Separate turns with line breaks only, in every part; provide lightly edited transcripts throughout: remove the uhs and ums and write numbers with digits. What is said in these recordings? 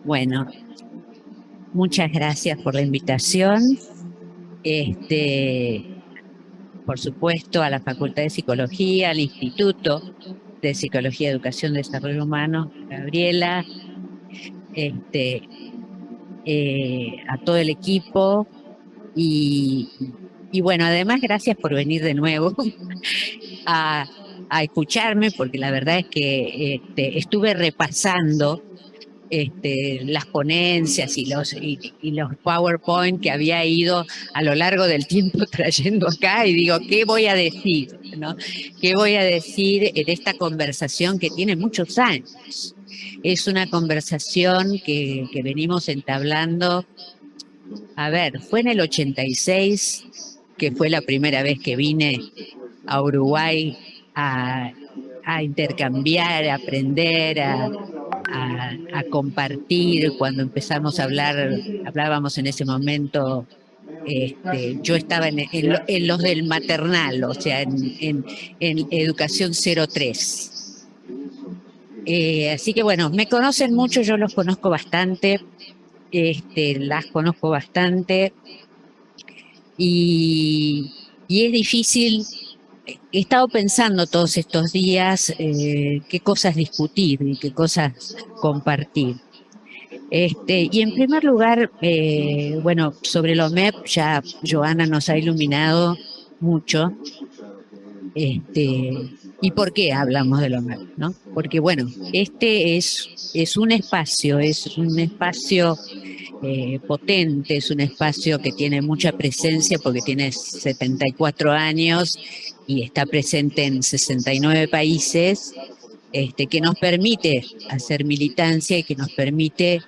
Bueno, muchas gracias por la invitación. Este, por supuesto, a la Facultad de Psicología, al Instituto de Psicología, Educación, Desarrollo Humano, Gabriela, este, a todo el equipo y, y bueno, además gracias por venir de nuevo a, a escucharme, porque la verdad es que estuve repasando las ponencias y los PowerPoint que había ido a lo largo del tiempo trayendo acá y digo, ¿qué voy a decir? ¿No? ¿Qué voy a decir en esta conversación que tiene muchos años? Es una conversación que venimos entablando. A ver, fue en el 86, que fue la primera vez que vine a Uruguay a, a intercambiar, a aprender, a compartir. Cuando empezamos a hablar, hablábamos en ese momento, yo estaba en los del maternal, o sea, en educación 03. Así que bueno, me conocen mucho, yo los conozco bastante, las conozco bastante y, y es difícil. He estado pensando todos estos días qué cosas discutir y qué cosas compartir. Y en primer lugar, bueno, sobre lo MEP ya Joana nos ha iluminado mucho. ¿Y por qué hablamos de lo MEP, no? Porque bueno, es un espacio potente, es un espacio que tiene mucha presencia porque tiene 74 años y está presente en 69 países, que nos permite hacer militancia y que nos permite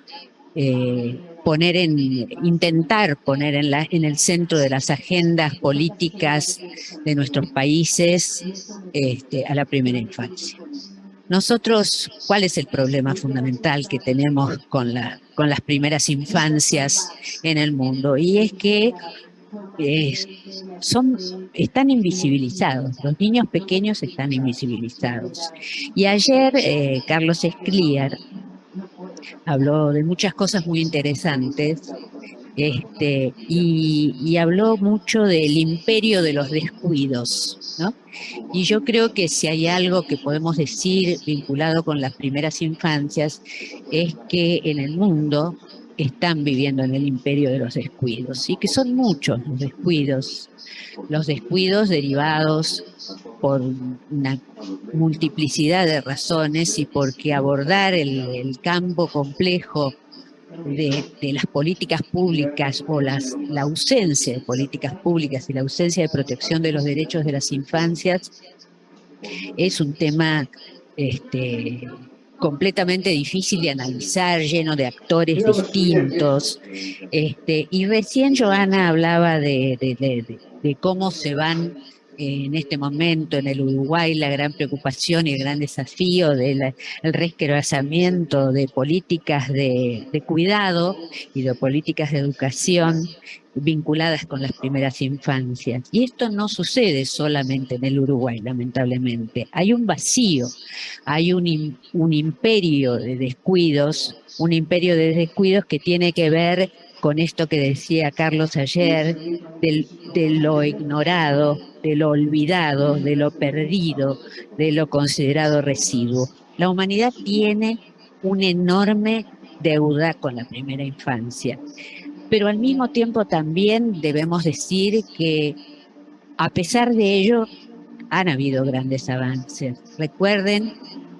intentar poner en el centro de las agendas políticas de nuestros países a la primera infancia. Nosotros, ¿cuál es el problema fundamental que tenemos con las primeras infancias en el mundo? Y es que eh, son, están invisibilizados, los niños pequeños están invisibilizados. Y ayer Carlos Escliar habló de muchas cosas muy interesantes, y habló mucho del imperio de los descuidos, ¿no? Y yo creo que si hay algo que podemos decir vinculado con las primeras infancias, es que en el mundo están viviendo en el imperio de los descuidos, y que son muchos los descuidos derivados por una multiplicidad de razones y porque abordar el campo complejo de las políticas públicas o la ausencia de políticas públicas y la ausencia de protección de los derechos de las infancias es un tema completamente difícil de analizar, lleno de actores distintos. Y recién Joana hablaba de cómo se van en este momento en el Uruguay la gran preocupación y el gran desafío del el resquebrajamiento de políticas de cuidado y de políticas de educación vinculadas con las primeras infancias. Y esto no sucede solamente en el Uruguay, lamentablemente. Hay un vacío, hay un imperio de descuidos, un imperio de descuidos que tiene que ver con esto que decía Carlos ayer, de lo ignorado, de lo olvidado, de lo perdido, de lo considerado residuo. La humanidad tiene una enorme deuda con la primera infancia, pero al mismo tiempo también debemos decir que a pesar de ello han habido grandes avances. Recuerden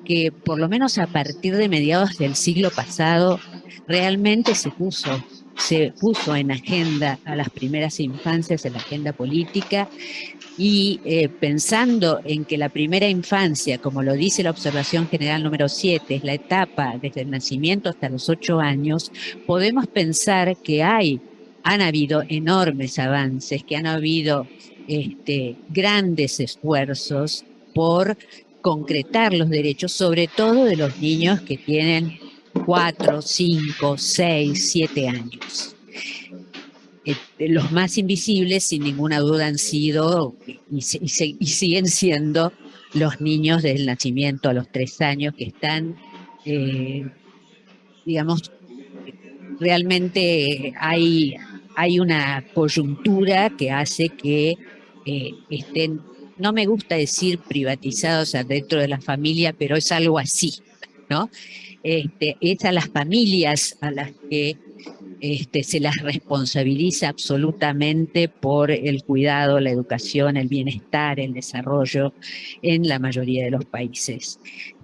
que por lo menos a partir de mediados del siglo pasado realmente se puso en agenda a las primeras infancias, en la agenda política, y pensando en que la primera infancia, como lo dice la observación general número 7, es la etapa desde el nacimiento hasta los 8 años, podemos pensar que han habido enormes avances, que han habido grandes esfuerzos por concretar los derechos, sobre todo de los niños que tienen 4, 5, 6, 7 años. Los más invisibles, sin ninguna duda, han sido y siguen siendo los niños del nacimiento a los 3 años que están, eh, digamos, realmente hay una coyuntura que hace que estén, no me gusta decir privatizados dentro de la familia, pero es algo así, ¿no? Es a las familias a las que se las responsabiliza absolutamente por el cuidado, la educación, el bienestar, el desarrollo en la mayoría de los países.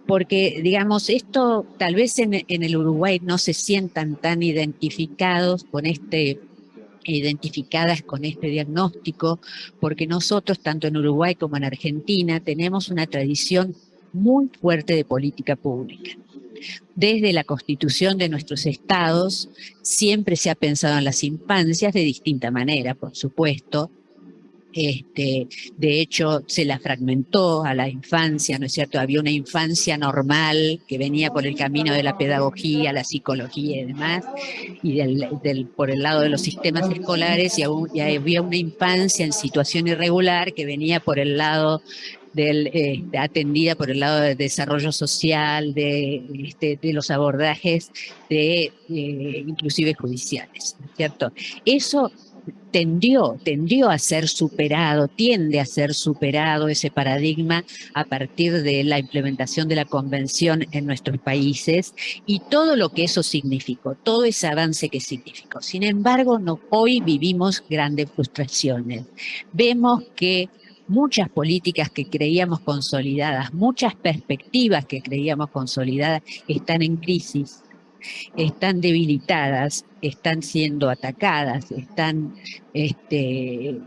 Porque, digamos, esto tal vez en el Uruguay no se sientan tan identificados con identificadas con este diagnóstico, porque nosotros, tanto en Uruguay como en Argentina, tenemos una tradición muy fuerte de política pública. Desde la constitución de nuestros estados siempre se ha pensado en las infancias de distinta manera, por supuesto. De hecho, se la fragmentó a la infancia, ¿no es cierto? Había una infancia normal que venía por el camino de la pedagogía, la psicología y demás, y por el lado de los sistemas escolares, y había una infancia en situación irregular que venía por el lado atendida por el lado del desarrollo social, de los abordajes inclusive judiciales, ¿no es cierto? Eso tendió a ser superado, tiende a ser superado ese paradigma a partir de la implementación de la convención en nuestros países y todo lo que eso significó, todo ese avance que significó. Sin embargo, hoy vivimos grandes frustraciones. Vemos que muchas políticas que creíamos consolidadas, muchas perspectivas que creíamos consolidadas están en crisis, están debilitadas, están siendo atacadas, este,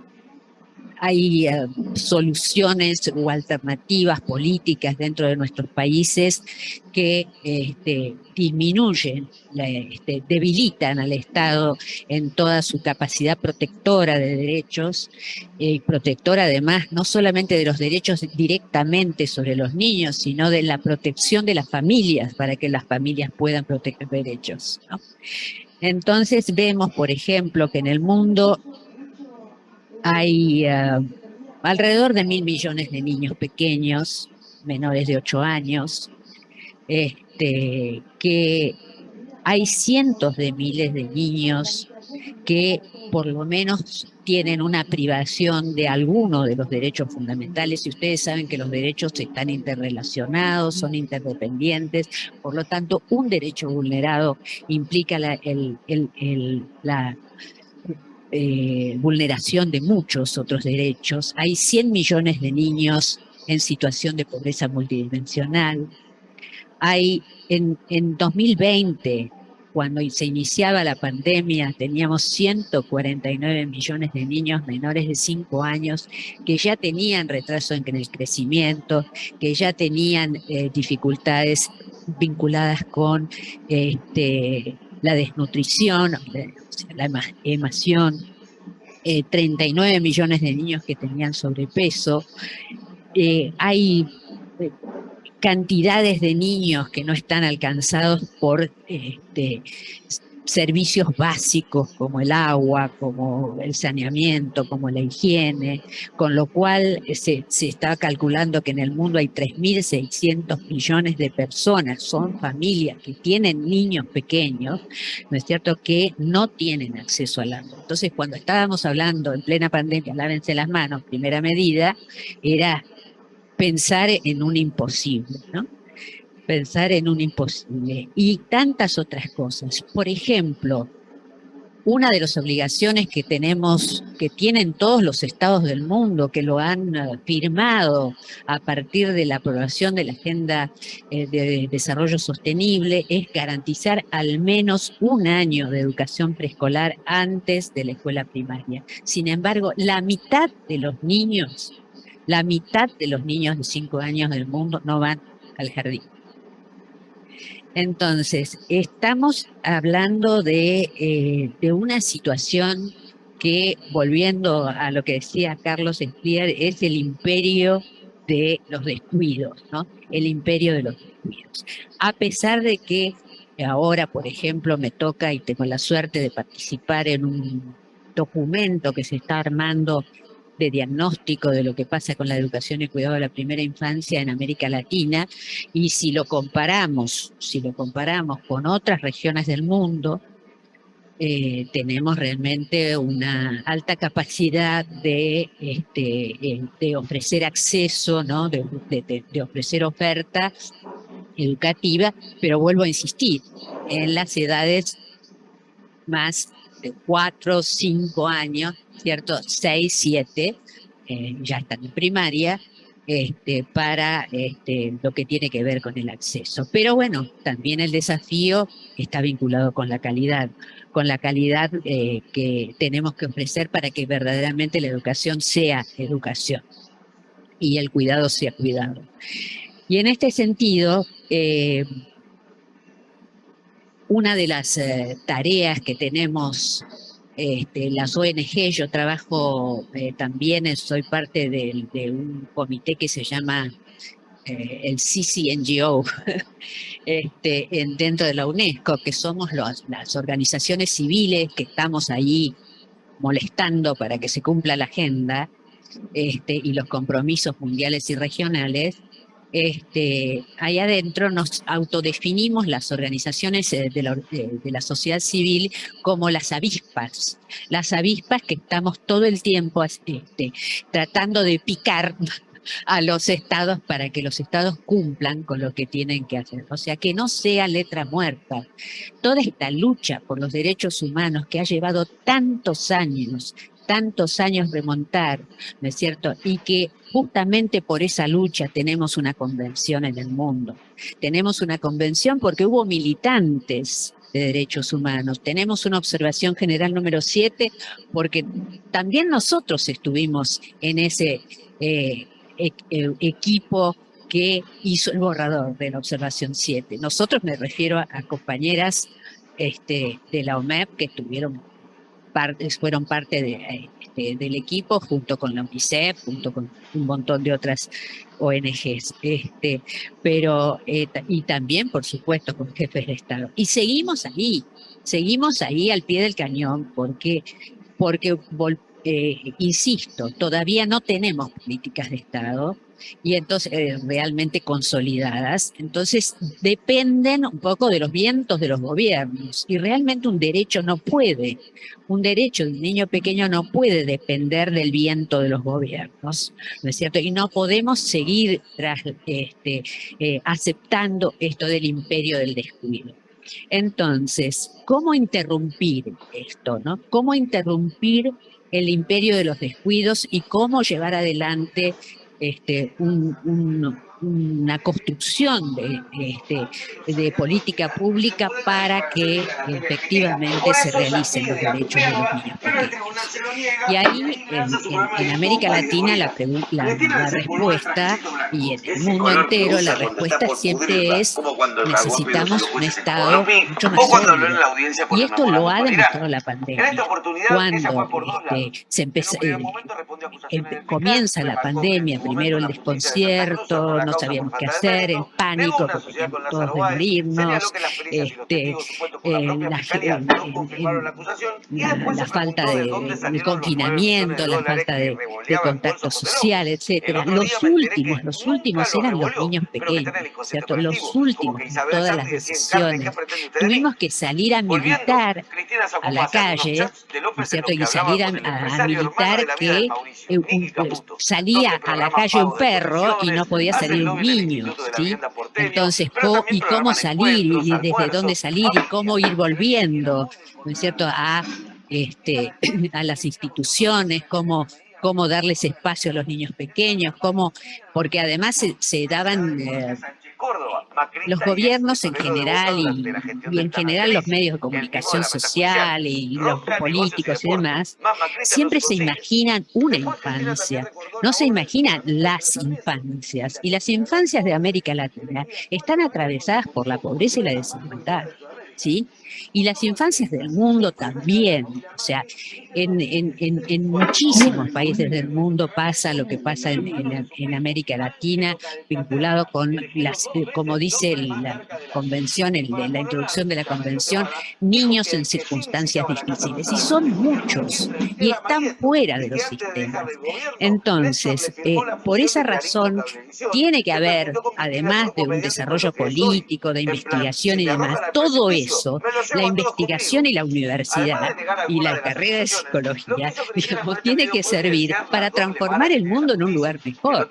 hay soluciones o alternativas políticas dentro de nuestros países que disminuyen, debilitan al Estado en toda su capacidad protectora de derechos, protectora además no solamente de los derechos directamente sobre los niños, sino de la protección de las familias para que las familias puedan proteger derechos, ¿no? Entonces vemos, por ejemplo, que en el mundo hay alrededor de 1.000 millones de niños pequeños, menores de 8 años, que hay cientos de miles de niños que por lo menos tienen una privación de alguno de los derechos fundamentales, y ustedes saben que los derechos están interrelacionados, son interdependientes, por lo tanto, un derecho vulnerado implica la vulneración de muchos otros derechos. Hay 100 millones de niños en situación de pobreza multidimensional. En 2020, cuando se iniciaba la pandemia, teníamos 149 millones de niños menores de 5 años que ya tenían retraso en el crecimiento, que ya tenían dificultades vinculadas con la desnutrición, la emación, 39 millones de niños que tenían sobrepeso. Hay cantidades de niños que no están alcanzados por servicios básicos como el agua, como el saneamiento, como la higiene, con lo cual se está calculando que en el mundo hay 3.600 millones de personas, son familias que tienen niños pequeños, ¿no es cierto?, que no tienen acceso al agua. Entonces, cuando estábamos hablando en plena pandemia, lávense las manos, primera medida, era pensar en un imposible, ¿no? Pensar en un imposible y tantas otras cosas. Por ejemplo, una de las obligaciones que tenemos, que tienen todos los estados del mundo, que lo han firmado a partir de la aprobación de la Agenda de Desarrollo Sostenible, es garantizar al menos un año de educación preescolar antes de la escuela primaria. Sin embargo, la mitad de los niños de 5 años del mundo no van al jardín. Entonces, estamos hablando de una situación que, volviendo a lo que decía Carlos Esplier, es el imperio de los descuidos, ¿no? El imperio de los descuidos. A pesar de que ahora, por ejemplo, me toca y tengo la suerte de participar en un documento que se está armando de diagnóstico de lo que pasa con la educación y cuidado de la primera infancia en América Latina, y si lo comparamos con otras regiones del mundo, tenemos realmente una alta capacidad de ofrecer acceso, ¿no? De ofrecer oferta educativa, pero vuelvo a insistir, en las edades más de 4, 5 años, ¿cierto? 6, 7, ya están en primaria, para lo que tiene que ver con el acceso. Pero bueno, también el desafío está vinculado con la calidad que tenemos que ofrecer para que verdaderamente la educación sea educación y el cuidado sea cuidado. Y en este sentido, una de las tareas que tenemos las ONG, yo trabajo también, soy parte de un comité que se llama el CCNGO, dentro de la UNESCO, que somos las organizaciones civiles que estamos ahí molestando para que se cumpla la agenda y los compromisos mundiales y regionales. Ahí adentro nos autodefinimos las organizaciones de la sociedad civil como las avispas que estamos todo el tiempo tratando de picar a los estados para que los estados cumplan con lo que tienen que hacer. O sea, que no sea letra muerta. Toda esta lucha por los derechos humanos que ha llevado tantos años remontar, ¿no es cierto? Y que justamente por esa lucha tenemos una convención en el mundo. Tenemos una convención porque hubo militantes de derechos humanos. Tenemos una observación general número 7 porque también nosotros estuvimos en ese equipo que hizo el borrador de la observación 7. Nosotros, me refiero a compañeras de la OMEP que fueron parte del equipo junto con la UNICEF, junto con un montón de otras ONGs, y también, por supuesto, con jefes de Estado. Y seguimos ahí al pie del cañón, porque insisto, todavía no tenemos políticas de Estado y entonces realmente consolidadas, entonces dependen un poco de los vientos de los gobiernos y realmente un derecho de un niño pequeño no puede depender del viento de los gobiernos, ¿no es cierto? Y no podemos seguir aceptando esto del imperio del descuido. Entonces, ¿cómo interrumpir esto, no? ¿Cómo interrumpir el imperio de los descuidos y cómo llevar adelante una construcción de política pública para que efectivamente se realicen los derechos de los niños pequeños? Y ahí, en América Latina, la respuesta, y en el
Ese
mundo
color que
entero, la
usa cuando está
respuesta
por
siempre
cubrirla,
es:
como cuando el dragón vio si los
necesitamos un
jueces como
Estado
Dorothy,
mucho
o
más
cuando habló en
sólido.
la audiencia por
Y
los
esto lo
memorandos
ha
con Irak.
demostrado la
En esta
pandemia.
oportunidad, ella fue
Cuando
por dos lados. En un primer momento respondió acusaciones del fiscal,
comienza la
remarcó que en
pandemia,
su momento
primero el
la justicia de Santa Cruz cerró
desconcierto,
la
no
causa por
sabíamos qué
falta de
hacer, el
mérito, negó
pánico
una
porque
sociedad
teníamos
con
todos
Lázaro
de
Báez, señaló
morirnos,
que las pericias y los
este,
testigos supuestos por la propia fiscalía no confirmaron la acusación y después
la
se
falta
preguntó de dónde
de
salieron los 9 millones de
confinamiento, la
dólares
falta
que
de
revoleaba en
contacto
bolsos Coteló.
social,
El
etcétera.
otro día me enteré que
Los
nunca
últimos
lo
eran los
revoleó,
niños
pero que está
pequeños,
en el inconsciente
¿cierto? Los
colectivo, como
últimos
que
en
Isabel
todas las
Santi decía en carne, ¿qué
decisiones.
pretende usted de mí?
Tuvimos que salir a
Volviendo,
militar
Cristina
a
sacó
la
pase ante unos
calle,
chats de
¿no es
López en
cierto?
los que
Y
hablaba
salir
con el
a
empresario hermano
militar
de la vida del
que
Mauricio, Nicky Caputo, dos
salía
de
a la
programas
calle un
pagos de
perro y
exposiciones,
no podía
hace el
salir un
lobby en el
niño,
Instituto de la
¿sí?
Vivienda Porteño,
Entonces,
pero también
y cómo
programan
salir
encuentros,
y desde dónde
almuerzos,
salir y cómo ir volviendo, ¿no es cierto? A las instituciones, cómo darles espacio a los niños pequeños, porque además se daban
Sánchez Córdoba,
los
macrista y ex
gobiernos en
tesorero de
general
Boca durante la gestión
y
del
en
plan
general los
Angelici,
medios de
el mismo de
comunicación
la meta judicial.
social y los
Rosca, negocios y
políticos y
deportes.
demás,
Más macrista no
siempre
se
se
consigue.
imaginan una
Después Cristina también
infancia,
recordó
no
la
se
obra del
imaginan
soberano
las
Walter Arneso y
infancias.
la
Y las
crítica del
infancias de
pobre
América
del
Latina
intelectual
están
español
atravesadas por la
conocido como
pobreza y la
Fidel Arnulfo
desigualdad.
de Sudamérica.
¿Sí? Y las infancias del mundo también, o sea, en muchísimos países del mundo pasa lo que pasa en América Latina, vinculado con como dice la convención, la introducción de la convención, niños en circunstancias difíciles. Y son muchos, y están fuera de los sistemas. Entonces, por esa razón, tiene que haber, además de un desarrollo político, de investigación y demás, todo eso, la investigación y la universidad y la carrera de psicología, digamos, tiene que servir para transformar el mundo en un lugar mejor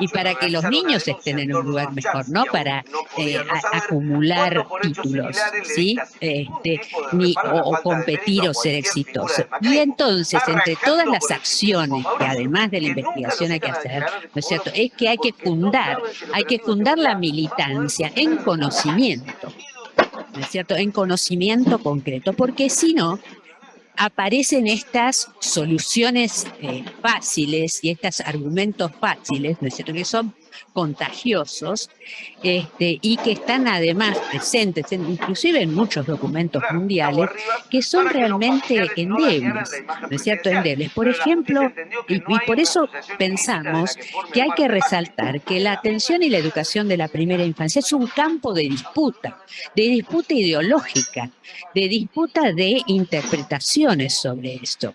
y para que los niños estén en un lugar mejor, no para acumular títulos, ¿sí? O competir o ser exitoso. Y entonces, entre todas las acciones que además de la investigación hay que hacer, ¿no es cierto?, es que hay que fundar la militancia en conocimiento, ¿no es cierto?, en conocimiento concreto, porque si no, aparecen estas soluciones fáciles y estos argumentos fáciles, ¿no es cierto?, que son contagiosos y que están además presentes, inclusive en muchos documentos mundiales, que son realmente endebles, ¿no es cierto?, endebles. Por ejemplo, y por eso pensamos que hay que resaltar que la atención y la educación de la primera infancia es un campo de disputa ideológica, de disputa de interpretaciones sobre esto.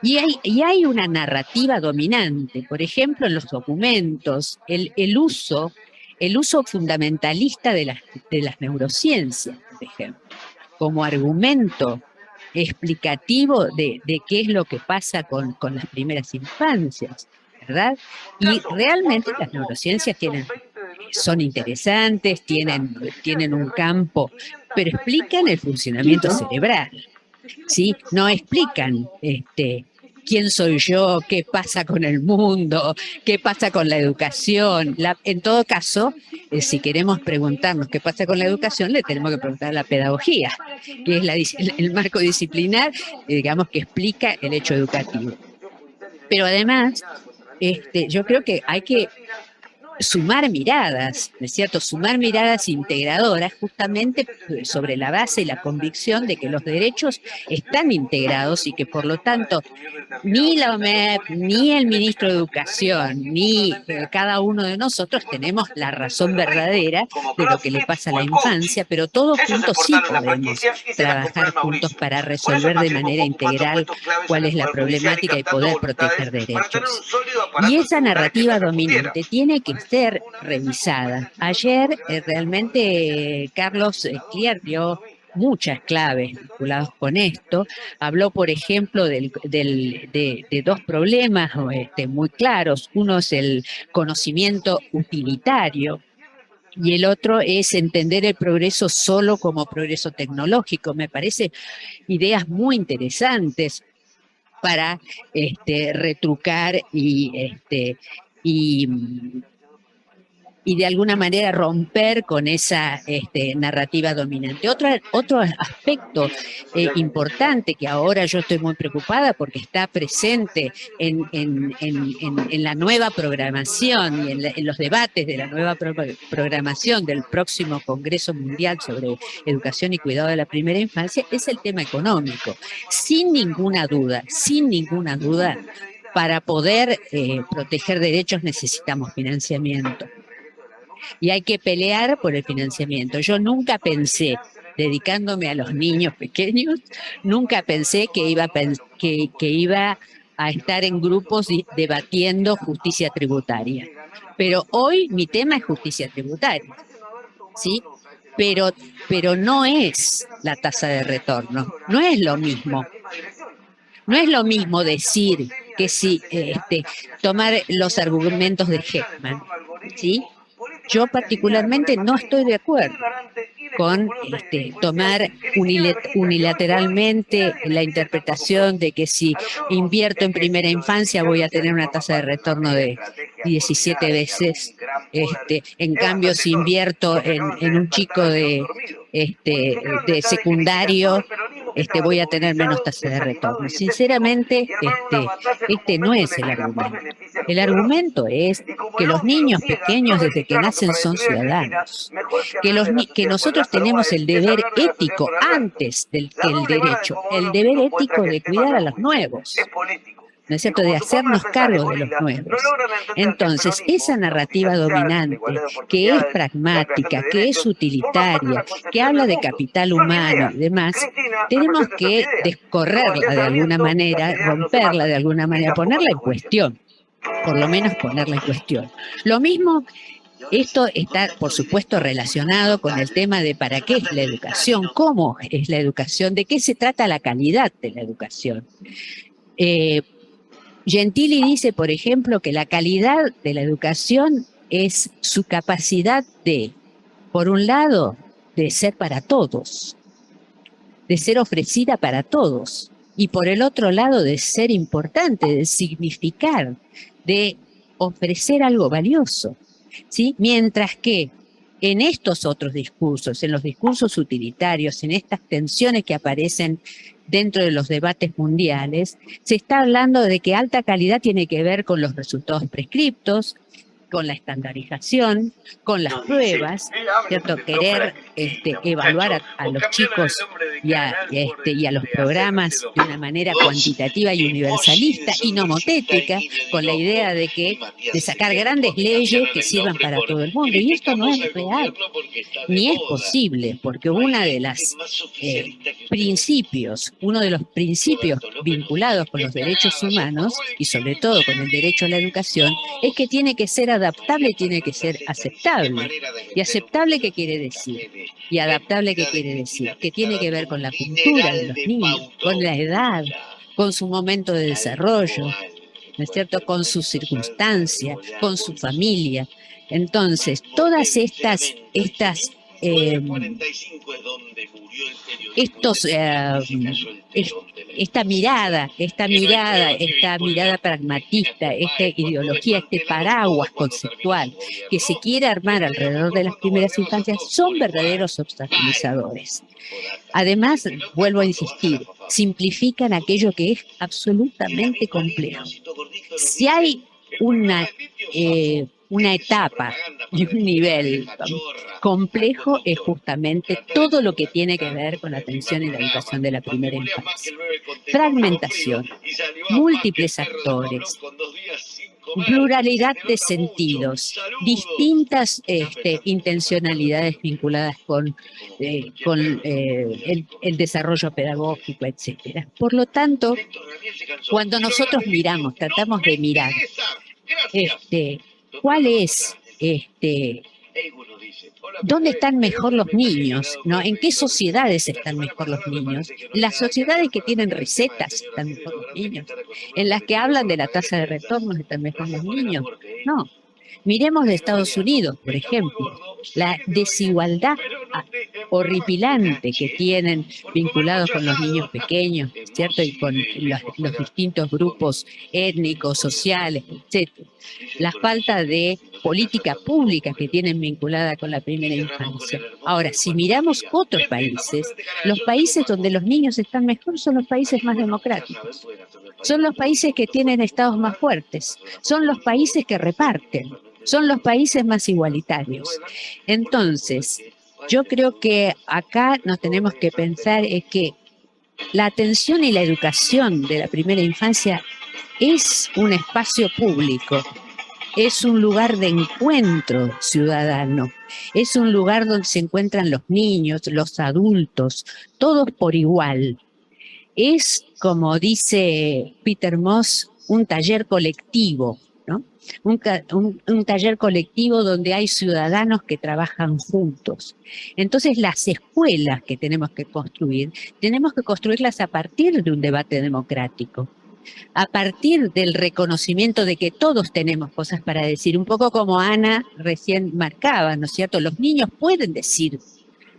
Y hay una narrativa dominante, por ejemplo, en los documentos, el uso fundamentalista de las neurociencias, por ejemplo, como argumento explicativo de qué es lo que pasa con las primeras infancias, ¿verdad? Y realmente las neurociencias son interesantes, tienen un campo, pero explican el funcionamiento cerebral, ¿sí? No explican quién soy yo, qué pasa con el mundo, qué pasa con la educación. En todo caso, si queremos preguntarnos qué pasa con la educación, le tenemos que preguntar a la pedagogía, que es el marco disciplinar, digamos, que explica el hecho educativo. Pero además, yo creo que hay que sumar miradas, ¿no es cierto?, sumar miradas integradoras justamente sobre la base y la convicción de que los derechos están integrados y que por lo tanto ni la OMEP, ni el ministro de Educación, ni cada uno de nosotros tenemos la razón verdadera de lo que le pasa a la infancia, pero todos juntos sí podemos trabajar juntos para resolver de manera integral cuál es la problemática y poder proteger derechos. Y esa narrativa dominante tiene que ser revisada. Ayer realmente Carlos Clear dio muchas claves vinculadas con esto. Habló, por ejemplo, de dos problemas muy claros. Uno es el conocimiento utilitario y el otro es entender el progreso solo como progreso tecnológico. Me parece ideas muy interesantes para retrucar y de alguna manera romper con esa narrativa dominante. Otro aspecto importante que ahora yo estoy muy preocupada porque está presente en la nueva programación y en los debates de la nueva programación del próximo Congreso Mundial sobre Educación y Cuidado de la Primera Infancia es el tema económico. Sin ninguna duda, para poder proteger derechos necesitamos financiamiento. Y hay que pelear por el financiamiento. Yo nunca pensé, dedicándome a los niños pequeños, nunca pensé que iba a estar en grupos debatiendo justicia tributaria. Pero hoy mi tema es justicia tributaria, ¿sí? Pero no es la tasa de retorno, no es lo mismo. No es lo mismo decir que si tomar los argumentos de Heckman, ¿sí? Yo particularmente no estoy de acuerdo con tomar unilateralmente la interpretación de que si invierto en primera infancia voy a tener una tasa de retorno de 17 veces. En cambio, si invierto en un chico de secundario, voy a tener menos tasa de retorno. Sinceramente, no es el argumento. El argumento es que los niños pequeños desde que nacen son ciudadanos, que nosotros tenemos el deber ético antes que el derecho, el deber ético de cuidar a los nuevos, ¿no es cierto?, de hacernos cargo de los nuevos. Entonces, esa narrativa dominante, que es pragmática, que es utilitaria, que habla de capital humano y demás, tenemos que descorrerla de alguna manera, romperla de alguna manera, ponerla en cuestión, por lo menos ponerla en cuestión. Lo mismo Esto está, por supuesto, relacionado con el tema de para qué es la educación, cómo es la educación, de qué se trata la calidad de la educación. Gentili dice, por ejemplo, que la calidad de la educación es su capacidad de, por un lado, de ser para todos, de ser ofrecida para todos, y por el otro lado, de ser importante, de significar, de ofrecer algo valioso, ¿sí? Mientras que en estos otros discursos, en los discursos utilitarios, en estas tensiones que aparecen dentro de los debates mundiales, se está hablando de que alta calidad tiene que ver con los resultados prescriptos, con la estandarización, con las pruebas, ¿cierto? Querer evaluar a los chicos y a los programas de una manera cuantitativa y universalista y nomotética, con la idea de sacar grandes leyes que sirvan para todo el mundo. Y esto no es real, ni es posible, porque uno de los principios vinculados con los derechos humanos y sobre todo con el derecho a la educación es que tiene que ser adaptable, tiene que ser aceptable. ¿Y aceptable qué quiere decir? ¿Y adaptable qué quiere decir? Que tiene que ver con la cultura de los niños, con la edad, con su momento de desarrollo, ¿no es cierto? Con sus circunstancias, con su familia. Entonces, todas esta mirada pragmatista, esta ideología, este paraguas conceptual que se quiere armar alrededor de las primeras infancias son verdaderos obstaculizadores. Además, vuelvo a insistir, simplifican aquello que es absolutamente complejo. Si hay una etapa y un nivel complejo es justamente todo lo que tiene que ver con la atención y la educación de la primera infancia. Fragmentación, múltiples actores, pluralidad de sentidos, distintas intencionalidades vinculadas con el desarrollo pedagógico, etcétera. Por lo tanto, cuando nosotros miramos, tratamos de mirar cuál es ¿dónde están mejor los niños? ¿No? ¿En qué sociedades están mejor los niños? Las sociedades que tienen recetas están mejor los niños. En las que hablan de la tasa de retorno están mejor los niños. No. Miremos de Estados Unidos, por ejemplo, la desigualdad horripilante que tienen vinculados con los niños pequeños, ¿cierto? Y con los distintos grupos étnicos, sociales, etcétera. La falta de política pública que tienen vinculada con la primera infancia. Ahora, si miramos otros países, los países donde los niños están mejor son los países más democráticos. Son los países que tienen estados más fuertes. Son los países que reparten. Son los países más igualitarios. Entonces, yo creo que acá nos tenemos que pensar es que la atención y la educación de la primera infancia es un espacio público, es un lugar de encuentro ciudadano, es un lugar donde se encuentran los niños, los adultos, todos por igual. Es, como dice Peter Moss, un taller colectivo, ¿no? Un taller colectivo donde hay ciudadanos que trabajan juntos. Entonces, las escuelas que tenemos que construirlas a partir de un debate democrático, a partir del reconocimiento de que todos tenemos cosas para decir, un poco como Ana recién marcaba, ¿no es cierto? Los niños pueden decir,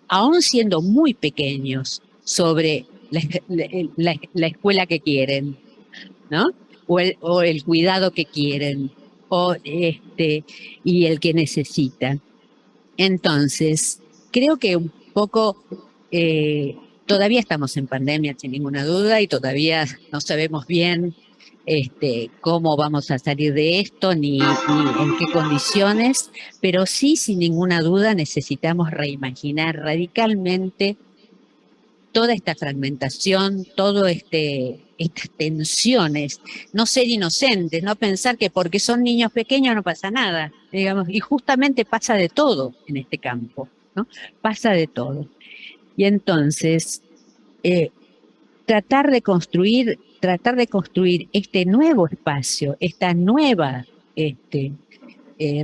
aún siendo muy pequeños, sobre la escuela que quieren, ¿no? O el cuidado que quieren, y el que necesitan. Entonces, creo que un poco todavía estamos en pandemia, sin ninguna duda, y todavía no sabemos bien cómo vamos a salir de esto, ni en qué condiciones, pero sí, sin ninguna duda, necesitamos reimaginar radicalmente toda esta fragmentación, estas tensiones, no ser inocentes, no pensar que porque son niños pequeños no pasa nada, digamos, y justamente pasa de todo en este campo, ¿no? Pasa de todo. Y entonces, tratar de construir este nuevo espacio, esta nueva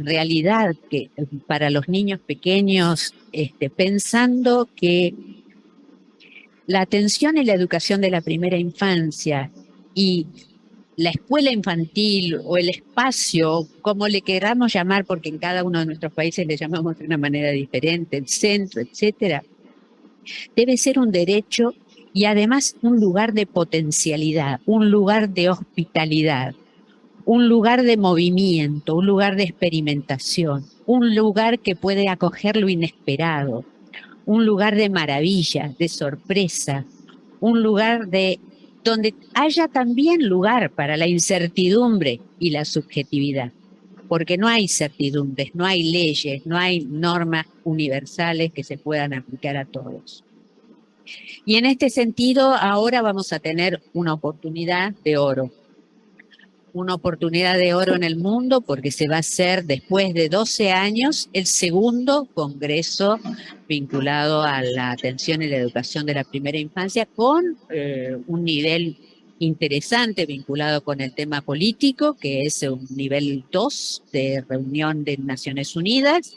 realidad que para los niños pequeños, pensando que la atención y la educación de la primera infancia y la escuela infantil o el espacio, como le queramos llamar, porque en cada uno de nuestros países le llamamos de una manera diferente, el centro, etcétera, debe ser un derecho y además un lugar de potencialidad, un lugar de hospitalidad, un lugar de movimiento, un lugar de experimentación, un lugar que puede acoger lo inesperado, un lugar de maravilla, de sorpresa, un lugar de donde haya también lugar para la incertidumbre y la subjetividad, porque no hay certidumbres, no hay leyes, no hay normas universales que se puedan aplicar a todos. Y en este sentido, ahora vamos a tener una oportunidad de oro en el mundo porque se va a hacer después de 12 años el segundo congreso vinculado a la atención y la educación de la primera infancia con un nivel interesante vinculado con el tema político, que es un nivel 2 de reunión de Naciones Unidas.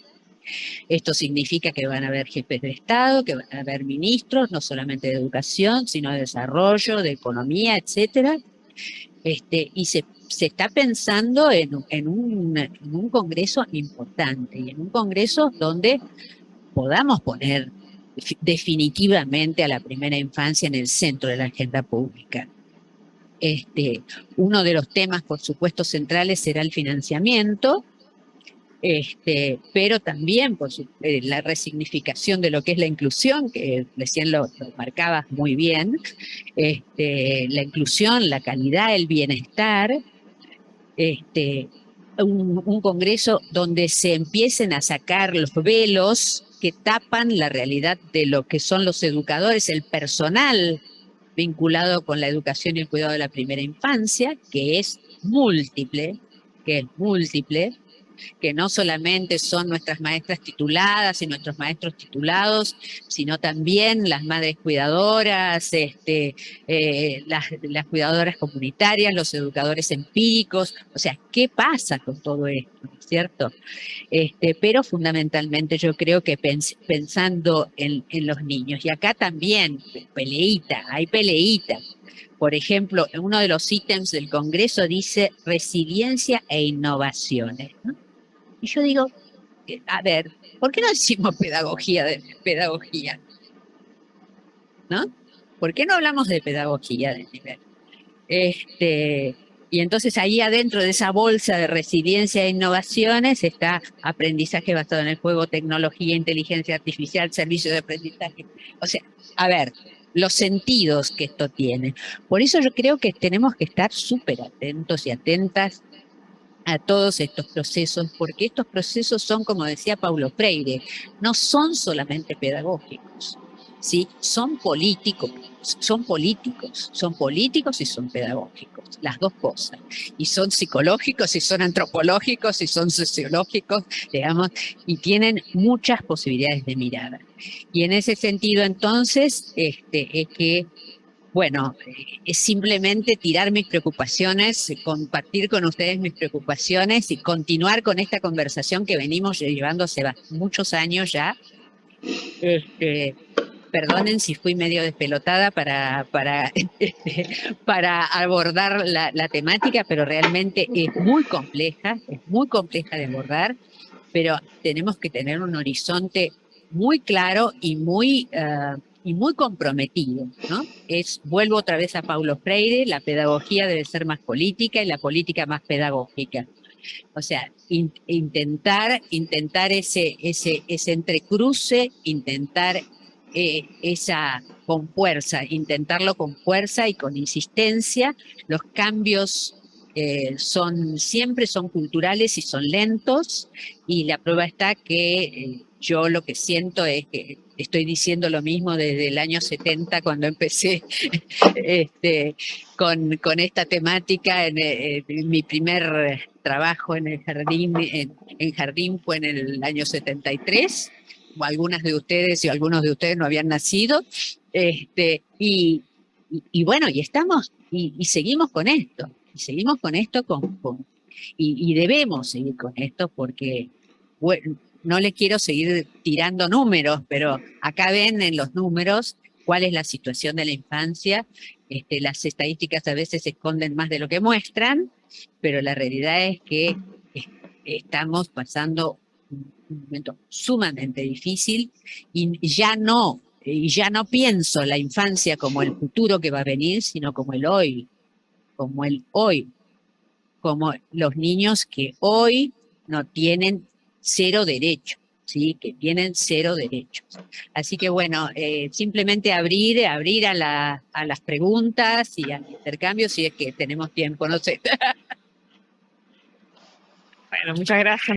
Esto significa que van a haber jefes de Estado, que van a haber ministros, no solamente de educación, sino de desarrollo, de economía, etcétera. Y se está pensando en un congreso importante y en un congreso donde podamos poner definitivamente a la primera infancia en el centro de la agenda pública. Uno de los temas, por supuesto, centrales será el financiamiento, pero también la resignificación de lo que es la inclusión, que recién lo marcabas muy bien, la inclusión, la calidad, el bienestar, un congreso donde se empiecen a sacar los velos que tapan la realidad de lo que son los educadores, el personal vinculado con la educación y el cuidado de la primera infancia, que es múltiple, que no solamente son nuestras maestras tituladas y nuestros maestros titulados, sino también las madres cuidadoras, las cuidadoras comunitarias, los educadores empíricos. O sea, ¿qué pasa con todo esto? ¿Cierto? Pero fundamentalmente yo creo que pensando en los niños, y acá también hay peleita. Por ejemplo, uno de los ítems del Congreso dice resiliencia e innovaciones, ¿no? Y yo digo, a ver, ¿por qué no decimos pedagogía? ¿No? ¿Por qué no hablamos de pedagogía de nivel? Y entonces ahí adentro de esa bolsa de resiliencia e innovaciones está aprendizaje basado en el juego, tecnología, inteligencia artificial, servicio de aprendizaje. O sea, a ver, los sentidos que esto tiene. Por eso yo creo que tenemos que estar súper atentos y atentas a todos estos procesos, porque estos procesos son, como decía Paulo Freire, no son solamente pedagógicos, ¿sí? Son políticos y son pedagógicos, las dos cosas. Y son psicológicos, y son antropológicos, y son sociológicos, digamos, y tienen muchas posibilidades de mirada. Y en ese sentido, entonces, es que bueno, es simplemente tirar mis preocupaciones, compartir con ustedes mis preocupaciones y continuar con esta conversación que venimos llevando hace muchos años ya. Perdonen si fui medio despelotada para abordar la temática, pero realmente es muy compleja de abordar, pero tenemos que tener un horizonte muy claro y muy comprometido, ¿no? Vuelvo otra vez a Paulo Freire, la pedagogía debe ser más política y la política más pedagógica. O sea, intentar ese entrecruce, intentar intentarlo con fuerza y con insistencia. Los cambios siempre son culturales y son lentos, y la prueba está que yo lo que siento es que estoy diciendo lo mismo desde el año 70 cuando empecé con esta temática. En mi primer trabajo en el jardín, en jardín fue en el año 73. Algunas de ustedes y algunos de ustedes no habían nacido. Y bueno, y estamos, y seguimos con esto, con y debemos seguir con esto porque, bueno, no les quiero seguir tirando números, pero acá ven en los números cuál es la situación de la infancia. Las estadísticas a veces esconden más de lo que muestran, pero la realidad es que estamos pasando un momento sumamente difícil y ya no pienso la infancia como el futuro que va a venir, sino como el hoy, como los niños que hoy no tienen cero derechos, ¿sí? Que tienen cero derechos. Así que bueno, simplemente abrir a las preguntas y al intercambio si es que tenemos tiempo, no sé.
Bueno, muchas gracias.